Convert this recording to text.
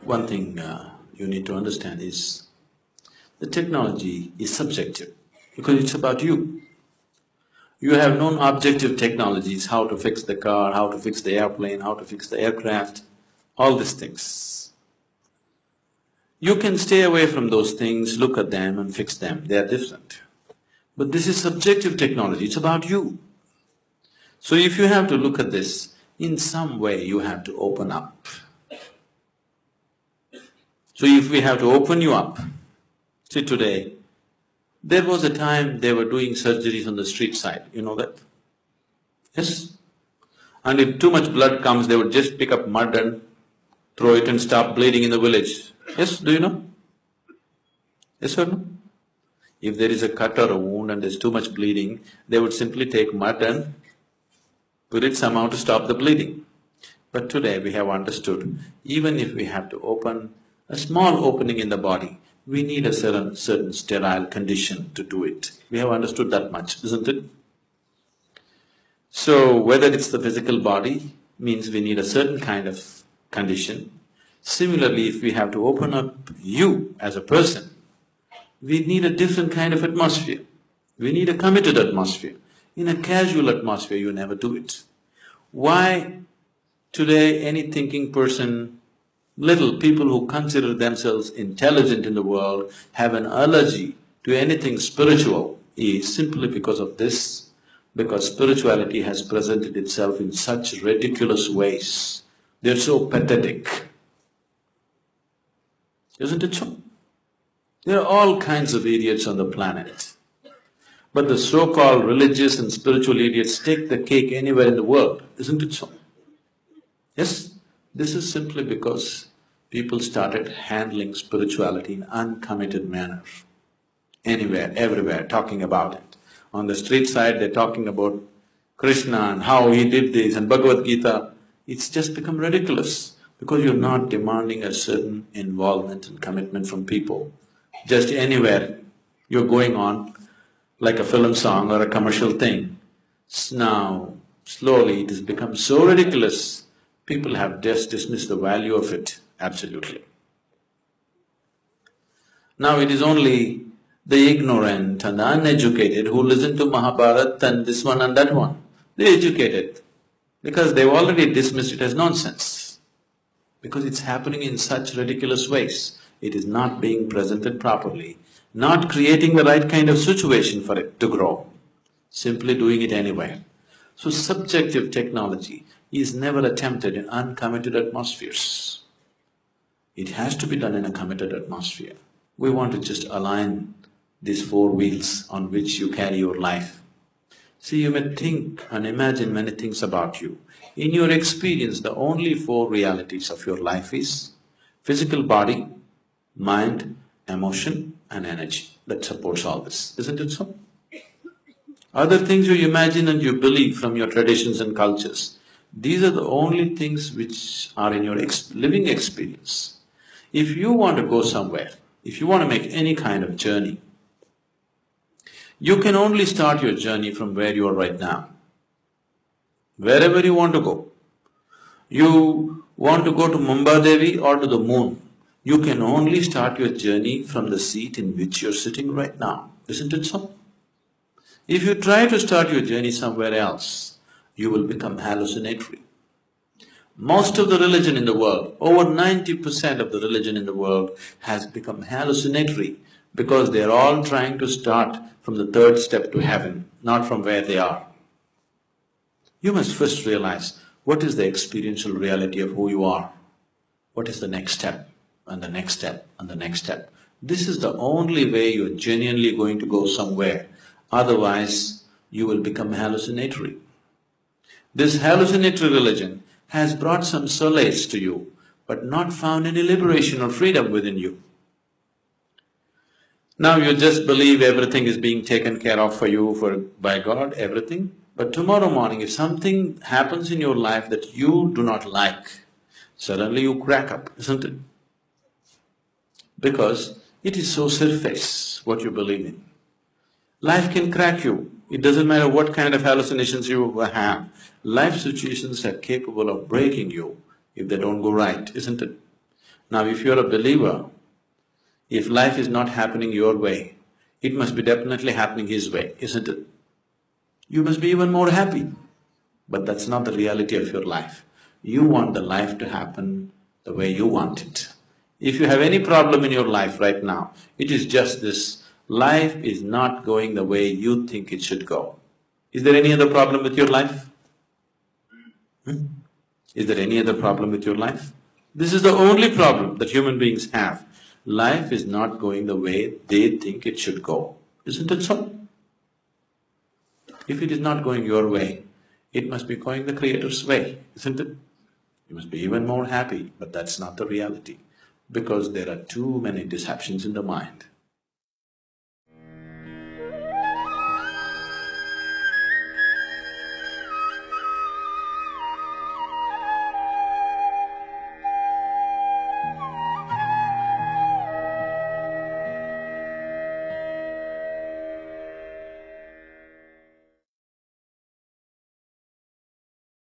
One thing you need to understand is the technology is subjective because it's about you. You have known objective technologies, how to fix the car, how to fix the airplane, how to fix the aircraft, all these things. You can stay away from those things, look at them and fix them, they are different. But this is subjective technology, it's about you. So if you have to look at this, in some way you have to open up. So if we have to open you up, see today, there was a time they were doing surgeries on the street side, you know that? Yes? And if too much blood comes, they would just pick up mud and throw it and stop bleeding in the village. Yes, do you know? Yes or no? If there is a cut or a wound and there's too much bleeding, they would simply take mud and put it somehow to stop the bleeding. But today we have understood, even if we have to open a small opening in the body, we need a certain sterile condition to do it. We have understood that much, isn't it? So whether it's the physical body, means we need a certain kind of condition. Similarly, if we have to open up you as a person, we need a different kind of atmosphere. We need a committed atmosphere. In a casual atmosphere, you never do it. Why today any thinking person, little people who consider themselves intelligent in the world have an allergy to anything spiritual is simply because of this, because spirituality has presented itself in such ridiculous ways. They're so pathetic. Isn't it so? There are all kinds of idiots on the planet. But the so-called religious and spiritual idiots take the cake anywhere in the world, isn't it so? Yes? This is simply because people started handling spirituality in uncommitted manner. Anywhere, everywhere, talking about it. On the street side, they're talking about Krishna and how he did this and Bhagavad Gita. It's just become ridiculous because you're not demanding a certain involvement and commitment from people. Just anywhere you're going on like a film song or a commercial thing. Now, slowly it has become so ridiculous, people have just dismissed the value of it, absolutely. Now it is only the ignorant and the uneducated who listen to Mahabharata and this one and that one. They're educated because they've already dismissed it as nonsense. Because it's happening in such ridiculous ways. It is not being presented properly, not creating the right kind of situation for it to grow, simply doing it anywhere. So subjective technology is never attempted in uncommitted atmospheres. It has to be done in a committed atmosphere. We want to just align these four wheels on which you carry your life. See, you may think and imagine many things about you. In your experience, the only four realities of your life is physical body, mind, emotion and energy that supports all this, isn't it so? Other things you imagine and you believe from your traditions and cultures, these are the only things which are in your living experience. If you want to go somewhere, if you want to make any kind of journey, you can only start your journey from where you are right now. Wherever you want to go. You want to go to Mumbai or to the moon, you can only start your journey from the seat in which you're sitting right now, isn't it so? If you try to start your journey somewhere else, you will become hallucinatory. Most of the religion in the world, over 90% of the religion in the world has become hallucinatory because they're all trying to start from the third step to heaven, not from where they are. You must first realize what is the experiential reality of who you are. What is the next step, and the next step, and the next step. This is the only way you're genuinely going to go somewhere. Otherwise, you will become hallucinatory. This hallucinatory religion has brought some solace to you, but not found any liberation or freedom within you. Now you just believe everything is being taken care of for you by God, everything. But tomorrow morning, if something happens in your life that you do not like, suddenly you crack up, isn't it? Because it is so surface what you believe in. Life can crack you. It doesn't matter what kind of hallucinations you have. Life situations are capable of breaking you if they don't go right, isn't it? Now if you're a believer, if life is not happening your way, it must be definitely happening His way, isn't it? You must be even more happy. But that's not the reality of your life. You want the life to happen the way you want it. If you have any problem in your life right now, it is just this: life is not going the way you think it should go. Is there any other problem with your life? Is there any other problem with your life? This is the only problem that human beings have. Life is not going the way they think it should go. Isn't it so? If it is not going your way, it must be going the Creator's way, isn't it? You must be even more happy, but that's not the reality, because there are too many deceptions in the mind.